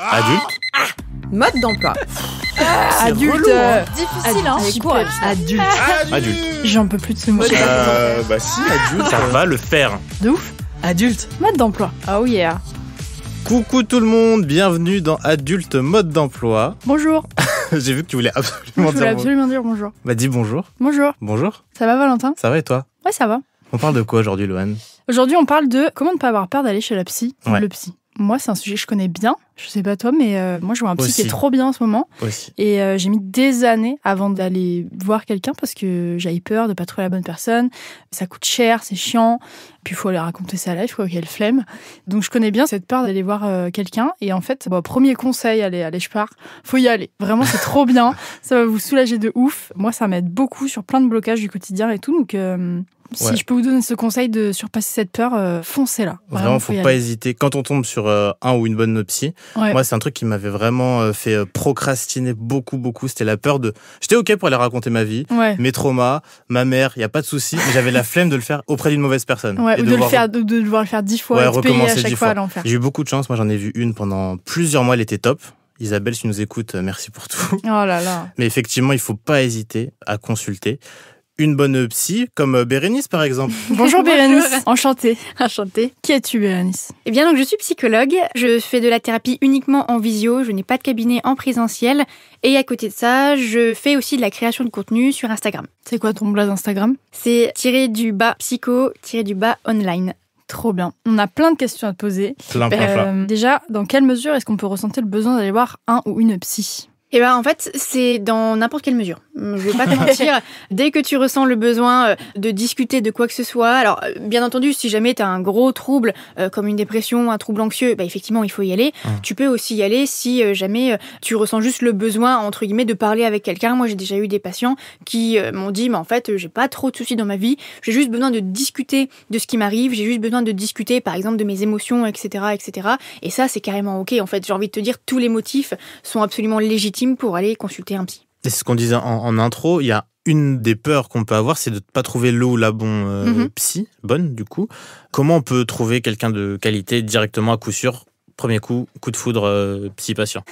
Adulte. Mode d'emploi. Adulte. relou, hein. Difficile, hein. Avec quoi Adulte. Adulte. J'en peux plus de ce mot. Bah si, adulte, ça va le faire. De ouf. Adulte. Mode d'emploi. Oh yeah. Coucou tout le monde, bienvenue dans Adulte Mode d'Emploi. Bonjour. J'ai vu que tu voulais Je absolument voulais dire absolument dire bonjour. Bah dis bonjour. Bonjour. Bonjour. Ça va, Valentin? Ça va et toi? Ouais, ça va. On parle de quoi aujourd'hui, Loane? Aujourd'hui, on parle de comment ne pas avoir peur d'aller chez la psy ou Ouais. le psy. Moi, c'est un sujet que je connais bien. Je sais pas toi, mais moi, je vois un psy Aussi. qui est trop bien en ce moment. Aussi. Et j'ai mis des années avant d'aller voir quelqu'un parce que j'avais peur de pas trouver la bonne personne. Ça coûte cher, c'est chiant. Puis il faut aller raconter sa life, quoi, quelle flemme. Donc je connais bien cette peur d'aller voir quelqu'un. Et en fait, premier conseil, allez, je pars. Faut y aller. Vraiment, c'est trop bien. Ça va vous soulager de ouf. Moi, ça m'aide beaucoup sur plein de blocages du quotidien et tout. Donc si je peux vous donner ce conseil de surpasser cette peur, foncez-la. Vraiment, faut y pas aller. hésiter. Quand on tombe sur un ou une bonne psy, Ouais. moi, c'est un truc qui m'avait vraiment fait procrastiner beaucoup. C'était la peur de... J'étais OK pour aller raconter ma vie, Ouais. mes traumas, ma mère, il n'y a pas de souci, mais j'avais la flemme de le faire auprès d'une mauvaise personne. Ouais, Et ou de devoir le faire 10 fois Ouais, et de payer à recommencer chaque 10 fois fois. à l'enfer. J'ai eu beaucoup de chance. Moi, j'en ai vu une pendant plusieurs mois. Elle était top. Isabelle, si tu nous écoutes, merci pour tout. Oh là là. Mais effectivement, il faut pas hésiter à consulter une bonne psy, comme Bérénice, par exemple. Bonjour Bérénice. Enchantée. Enchantée. Qui es-tu, Bérénice? Eh bien, donc, je suis psychologue. Je fais de la thérapie uniquement en visio. Je n'ai pas de cabinet en présentiel. Et à côté de ça, je fais aussi de la création de contenu sur Instagram. C'est quoi ton blaze Instagram? C'est _psycho_online. Trop bien. On a plein de questions à te poser. Plein. Déjà, dans quelle mesure est-ce qu'on peut ressentir le besoin d'aller voir un ou une psy? Eh ben, en fait, c'est dans n'importe quelle mesure. Je vais pas te mentir. Dès que tu ressens le besoin de discuter de quoi que ce soit, alors, bien entendu, si jamais tu as un gros trouble, comme une dépression, un trouble anxieux, bah, effectivement, il faut y aller. Tu peux aussi y aller si jamais tu ressens juste le besoin, entre guillemets, de parler avec quelqu'un. Moi, j'ai déjà eu des patients qui m'ont dit, mais en fait, j'ai pas trop de soucis dans ma vie. J'ai juste besoin de discuter de ce qui m'arrive. J'ai juste besoin de discuter, par exemple, de mes émotions, etc., etc. Et ça, c'est carrément OK. En fait, j'ai envie de te dire, tous les motifs sont absolument légitimes pour aller consulter un psy. Et c'est ce qu'on disait en intro, il y a une des peurs qu'on peut avoir, c'est de ne pas trouver le ou la bonne psy, bonne du coup. Comment on peut trouver quelqu'un de qualité directement à coup sûr? Premier coup de foudre, psy-patient.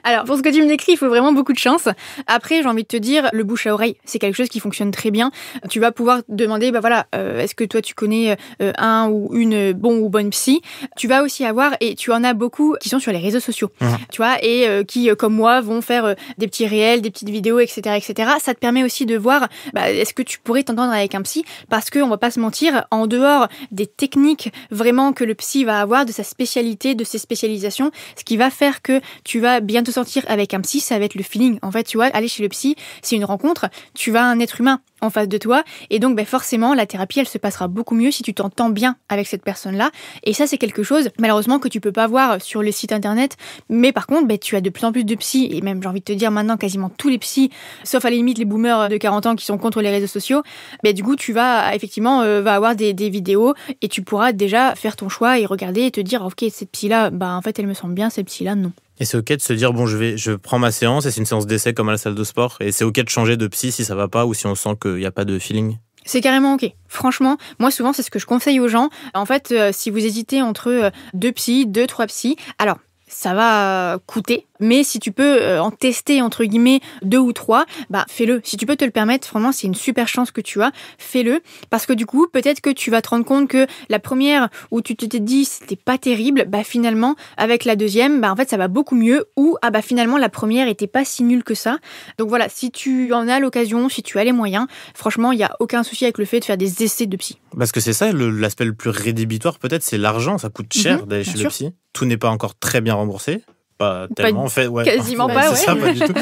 Alors, pour ce que tu me décris, il faut vraiment beaucoup de chance. Après, j'ai envie de te dire, le bouche à oreille, c'est quelque chose qui fonctionne très bien. Tu vas pouvoir demander, est-ce que toi, tu connais un ou une bonne psy? Tu vas aussi avoir, et tu en as beaucoup qui sont sur les réseaux sociaux, tu vois, et qui, comme moi, vont faire des petits réels, des petites vidéos, etc., etc. Ça te permet aussi de voir, est-ce que tu pourrais t'entendre avec un psy? Parce qu'on va pas se mentir, en dehors des techniques vraiment que le psy va avoir, de sa spécialité, de ses spécialisations, ce qui va faire que tu vas bien te sentir avec un psy, ça va être le feeling. En fait, tu vois, aller chez le psy, c'est une rencontre, tu as un être humain en face de toi, et donc forcément, la thérapie, elle se passera beaucoup mieux si tu t'entends bien avec cette personne-là. Et ça, c'est quelque chose, malheureusement, que tu peux pas voir sur les sites internet, mais par contre, tu as de plus en plus de psys, et même, j'ai envie de te dire, maintenant, quasiment tous les psys, sauf à la limite les boomers de 40 ans qui sont contre les réseaux sociaux, du coup, tu vas, effectivement, va avoir des vidéos, et tu pourras déjà faire ton choix et regarder et te dire, ok, cette psy-là, en fait, elle me semble bien, cette psy-là, non. Et c'est OK de se dire, je prends ma séance, et c'est une séance d'essai comme à la salle de sport, et c'est OK de changer de psy si ça va pas, ou si on sent qu'il n'y a pas de feeling. C'est carrément OK. Franchement, moi souvent c'est ce que je conseille aux gens. En fait, si vous hésitez entre 2 psys, 2-3 psys, alors ça va coûter, mais si tu peux en tester entre guillemets 2 ou 3, fais-le. Si tu peux te le permettre, vraiment c'est une super chance que tu as, fais-le, parce que du coup peut-être que tu vas te rendre compte que la première où tu t'es dit c'était pas terrible, finalement avec la deuxième, en fait ça va beaucoup mieux, ou finalement la première était pas si nulle que ça. Donc voilà, si tu en as l'occasion, si tu as les moyens, franchement il y a aucun souci avec le fait de faire des essais de psy. Parce que c'est ça, l'aspect le plus rédhibitoire peut-être, c'est l'argent, ça coûte cher d'aller chez le psy. Tout n'est pas encore très bien remboursé. Pas tellement, en fait. Ouais, quasiment pas, ouais. C'est ça, pas du tout.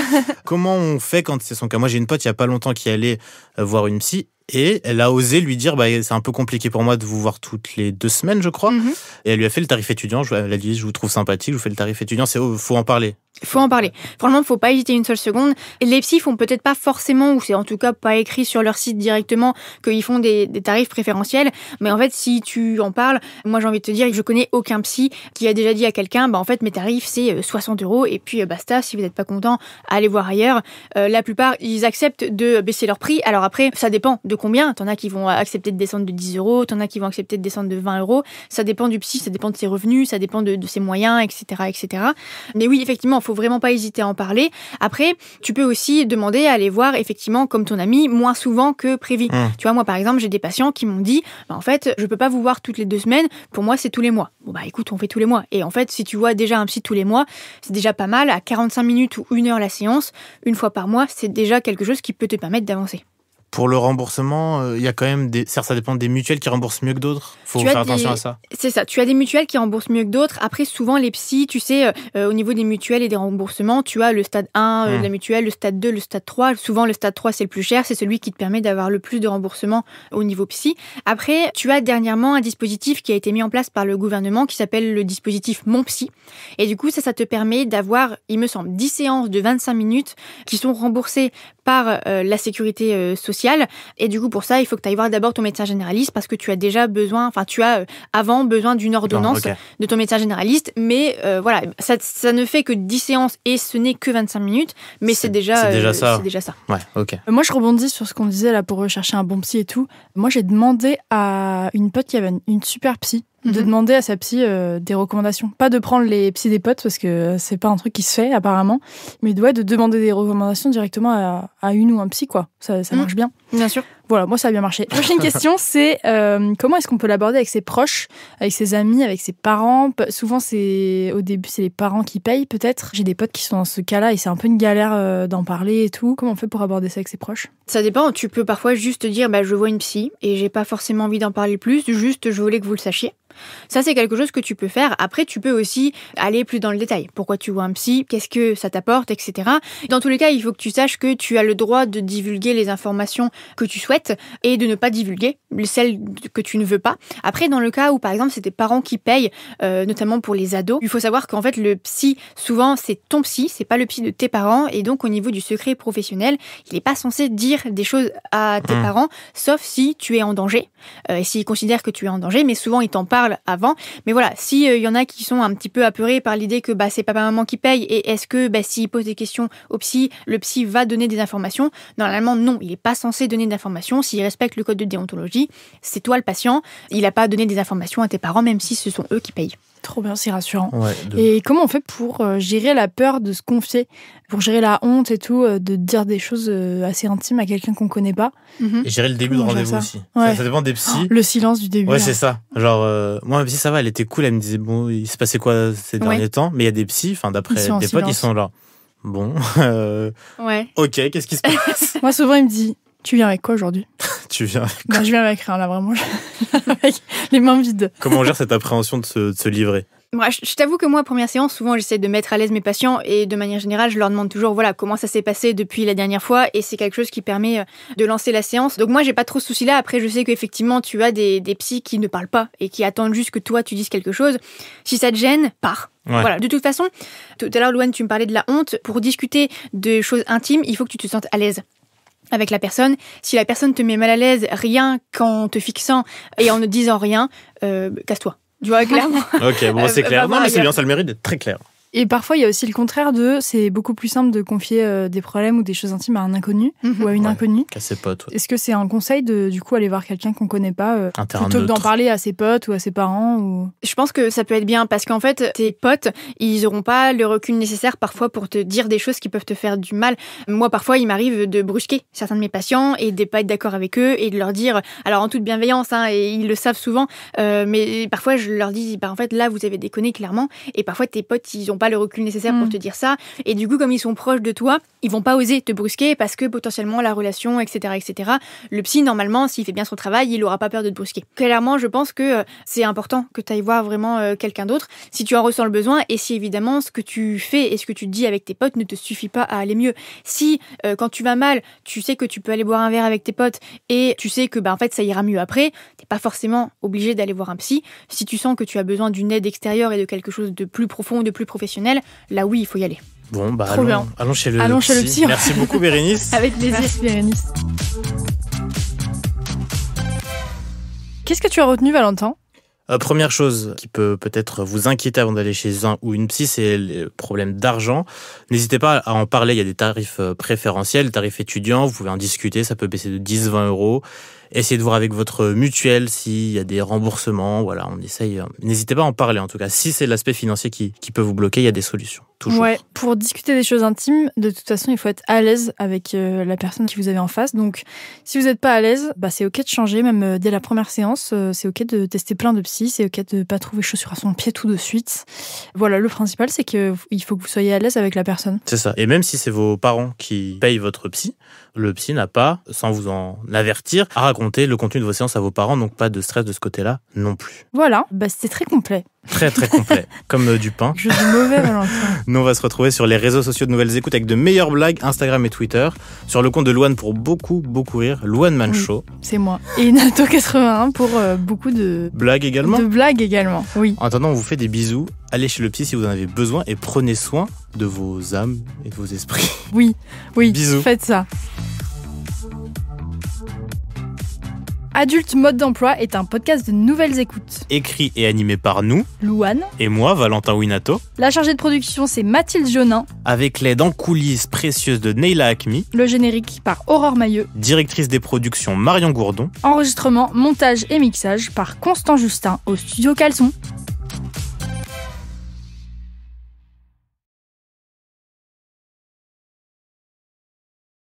Comment on fait quand c'est son cas? Moi, j'ai une pote, il n'y a pas longtemps, qui allait voir une psy, et elle a osé lui dire, c'est un peu compliqué pour moi de vous voir toutes les 2 semaines, je crois. Et elle lui a fait le tarif étudiant. Elle a dit, je vous trouve sympathique, je vous fais le tarif étudiant. Faut en parler. Faut en parler. Franchement, faut pas hésiter une seule seconde. Les psys font peut-être pas forcément, ou c'est en tout cas pas écrit sur leur site directement, qu'ils font des tarifs préférentiels. Mais en fait, si tu en parles, moi j'ai envie de te dire que je connais aucun psy qui a déjà dit à quelqu'un, en fait mes tarifs c'est 60 € et puis basta, si vous n'êtes pas content, allez voir ailleurs. La plupart, ils acceptent de baisser leur prix. Alors après, ça dépend de combien. T'en as qui vont accepter de descendre de 10 €, t'en as qui vont accepter de descendre de 20 €. Ça dépend du psy, ça dépend de ses revenus, ça dépend de ses moyens, etc., etc. Mais oui, effectivement, il faut vraiment pas hésiter à en parler. Après, tu peux aussi demander à aller voir, effectivement, comme ton ami, moins souvent que prévu. Tu vois, moi, par exemple, j'ai des patients qui m'ont dit, en fait, je peux pas vous voir toutes les 2 semaines. Pour moi, c'est tous les mois. Bon, écoute, on fait tous les mois. Et en fait, si tu vois déjà un psy tous les mois, c'est déjà pas mal. À 45 minutes ou 1 heure la séance, une fois par mois, c'est déjà quelque chose qui peut te permettre d'avancer. Pour le remboursement, il y a quand même ça dépend des mutuelles qui remboursent mieux que d'autres. Faut faire attention à ça. C'est ça. Tu as des mutuelles qui remboursent mieux que d'autres. Après, souvent, les psys, tu sais, au niveau des mutuelles et des remboursements, tu as le stade 1 de la mutuelle, le stade 2, le stade 3. Souvent, le stade 3, c'est le plus cher. C'est celui qui te permet d'avoir le plus de remboursement au niveau psy. Après, tu as dernièrement un dispositif qui a été mis en place par le gouvernement qui s'appelle le dispositif Mon Psy. Et du coup, ça te permet d'avoir, il me semble, 10 séances de 25 minutes qui sont remboursées par la sécurité sociale. Et du coup, pour ça, il faut que tu ailles voir d'abord ton médecin généraliste parce que tu as déjà besoin, avant besoin d'une ordonnance de ton médecin généraliste. Mais voilà, ça ne fait que 10 séances et ce n'est que 25 minutes. Mais c'est déjà ça. C'est déjà ça. Ouais, ok. Moi, je rebondis sur ce qu'on disait là pour rechercher un bon psy et tout. Moi, j'ai demandé à une pote qui avait une super psy de demander à sa psy des recommandations. Pas de prendre les psys des potes parce que c'est pas un truc qui se fait apparemment, mais de demander des recommandations directement à une ou un psy, quoi. Ça marche bien. Bien sûr. Voilà, moi ça a bien marché. Prochaine question, c'est comment est-ce qu'on peut l'aborder avec ses proches, avec ses amis, avec ses parents. Souvent, au début, c'est les parents qui payent peut-être. J'ai des potes qui sont dans ce cas-là et c'est un peu une galère d'en parler et tout. Comment on fait pour aborder ça avec ses proches ? Ça dépend. Tu peux parfois juste dire je vois une psy et j'ai pas forcément envie d'en parler plus, juste je voulais que vous le sachiez. Ça, c'est quelque chose que tu peux faire. Après, tu peux aussi aller plus dans le détail. Pourquoi tu vois un psy ? Qu'est-ce que ça t'apporte, etc. Dans tous les cas, il faut que tu saches que tu as le droit de divulguer les informations que tu souhaites et de ne pas divulguer celles que tu ne veux pas. Après, dans le cas où, par exemple, c'est tes parents qui payent, notamment pour les ados, il faut savoir qu'en fait, le psy, souvent, c'est ton psy, c'est pas le psy de tes parents. Et donc, au niveau du secret professionnel, il n'est pas censé dire des choses à tes parents, sauf si tu es en danger. Et s'il considère que tu es en danger, mais souvent, il t'en parle avant. Mais voilà, s'il y en a qui sont un petit peu apeurés par l'idée que c'est papa-maman qui paye et est-ce que s'il pose des questions au psy, le psy va donner des informations ? Normalement, non, il n'est pas censé donner d'informations. S'il respecte le code de déontologie, c'est toi le patient. Il n'a pas donné des informations à tes parents, même si ce sont eux qui payent. Trop bien, c'est rassurant. Ouais, Et comment on fait pour gérer la peur de se confier, pour gérer la honte et tout, de dire des choses assez intimes à quelqu'un qu'on connaît pas ? Et gérer le début de rendez-vous aussi. Ouais. Ça dépend des psys. Le silence du début. Ouais, c'est ça. Genre, moi, ma psy, ça va, elle était cool. Elle me disait, bon, il se passait quoi ces derniers temps ? Mais il y a des psys, d'après des potes, ils sont genre, bon, ok, qu'est-ce qui se passe ? Moi, souvent, il me dit, tu viens avec quoi aujourd'hui ? Tu viens avec quoi ? Je viens avec rien, là, vraiment. Avec les mains vides. Comment on gère cette appréhension de se livrer ? Moi, je t'avoue que moi, première séance, souvent, j'essaie de mettre à l'aise mes patients et de manière générale, je leur demande toujours, comment ça s'est passé depuis la dernière fois et c'est quelque chose qui permet de lancer la séance. Donc moi, j'ai pas trop ce souci-là. Après, je sais qu'effectivement, tu as des psys qui ne parlent pas et qui attendent juste que toi, tu dises quelque chose. Si ça te gêne, pars. Ouais. Voilà. De toute façon, tout à l'heure, Louane, tu me parlais de la honte. Pour discuter de choses intimes, il faut que tu te sentes à l'aise avec la personne. Si la personne te met mal à l'aise, rien qu'en te fixant et en ne disant rien, casse-toi. Tu vois, clairement. Ok, bon, c'est clair. Non, mais c'est bien, ça le mérite d'être très clair. Et parfois, il y a aussi le contraire c'est beaucoup plus simple de confier des problèmes ou des choses intimes à un inconnu ou à une inconnue. À ses potes. Ouais. Est-ce que c'est un conseil de, du coup, aller voir quelqu'un qu'on connaît pas plutôt que d'en parler à ses potes ou à ses parents ou... Je pense que ça peut être bien parce qu'en fait, tes potes, ils auront pas le recul nécessaire parfois pour te dire des choses qui peuvent te faire du mal. Moi, parfois, il m'arrive de brusquer certains de mes patients et de pas être d'accord avec eux et de leur dire, alors en toute bienveillance, et ils le savent souvent, mais parfois, je leur dis, en fait, là, vous avez déconné clairement. Et parfois, tes potes, ils ont pas le recul nécessaire pour te dire ça. Et du coup, comme ils sont proches de toi, ils vont pas oser te brusquer parce que potentiellement la relation, etc., etc. Le psy, normalement, s'il fait bien son travail, il aura pas peur de te brusquer. Clairement, je pense que c'est important que tu ailles voir vraiment quelqu'un d'autre si tu en ressens le besoin et si évidemment ce que tu fais et ce que tu dis avec tes potes ne te suffit pas à aller mieux. Si quand tu vas mal, tu sais que tu peux aller boire un verre avec tes potes et tu sais que en fait ça ira mieux après, t'es pas forcément obligé d'aller voir un psy. Si tu sens que tu as besoin d'une aide extérieure et de quelque chose de plus profond, de plus professionnel, là oui, il faut y aller. Bon, allons chez le psy. Merci beaucoup, Bérénice. Avec plaisir. Merci, Bérénice. Qu'est-ce que tu as retenu, Valentin ? Première chose qui peut peut-être vous inquiéter avant d'aller chez un ou une psy, c'est le problème d'argent. N'hésitez pas à en parler, il y a des tarifs préférentiels, tarifs étudiants, vous pouvez en discuter, ça peut baisser de 10-20 euros. Essayez de voir avec votre mutuelle s'il y a des remboursements, voilà, on essaye. N'hésitez pas à en parler en tout cas. Si c'est l'aspect financier qui peut vous bloquer, il y a des solutions. Toujours. Ouais, pour discuter des choses intimes, de toute façon, il faut être à l'aise avec la personne qui vous avez en face. Donc, si vous n'êtes pas à l'aise, c'est ok de changer, même dès la première séance. C'est ok de tester plein de psy, c'est ok de pas trouver chaussure à son pied tout de suite. Voilà, le principal, c'est qu'il faut que vous soyez à l'aise avec la personne. C'est ça. Et même si c'est vos parents qui payent votre psy, le psy n'a pas, sans vous en avertir, à raconter le contenu de vos séances à vos parents, donc pas de stress de ce côté-là non plus. Voilà, c'était très complet. Très très complet, comme du pain. Je suis mauvais, Valentin. Nous, on va se retrouver sur les réseaux sociaux de Nouvelles Écoutes avec de meilleures blagues, Instagram et Twitter, sur le compte de Louane pour beaucoup rire, Louane Man Show. C'est moi. Et Nato81 pour beaucoup de blagues également. De blagues également, oui. En attendant, on vous fait des bisous. Allez chez le psy si vous en avez besoin et prenez soin de vos âmes et de vos esprits. Oui, bisous. Faites ça. Adulte Mode d'Emploi est un podcast de Nouvelles Écoutes. Écrit et animé par nous, Louane. Et moi, Valentin Winato. La chargée de production, c'est Mathilde Jonin. Avec l'aide en coulisses précieuse de Neila Hakmi. Le générique par Aurore Mailleux. Directrice des productions Marion Gourdon. Enregistrement, montage et mixage par Constant Justin au studio Caleçon.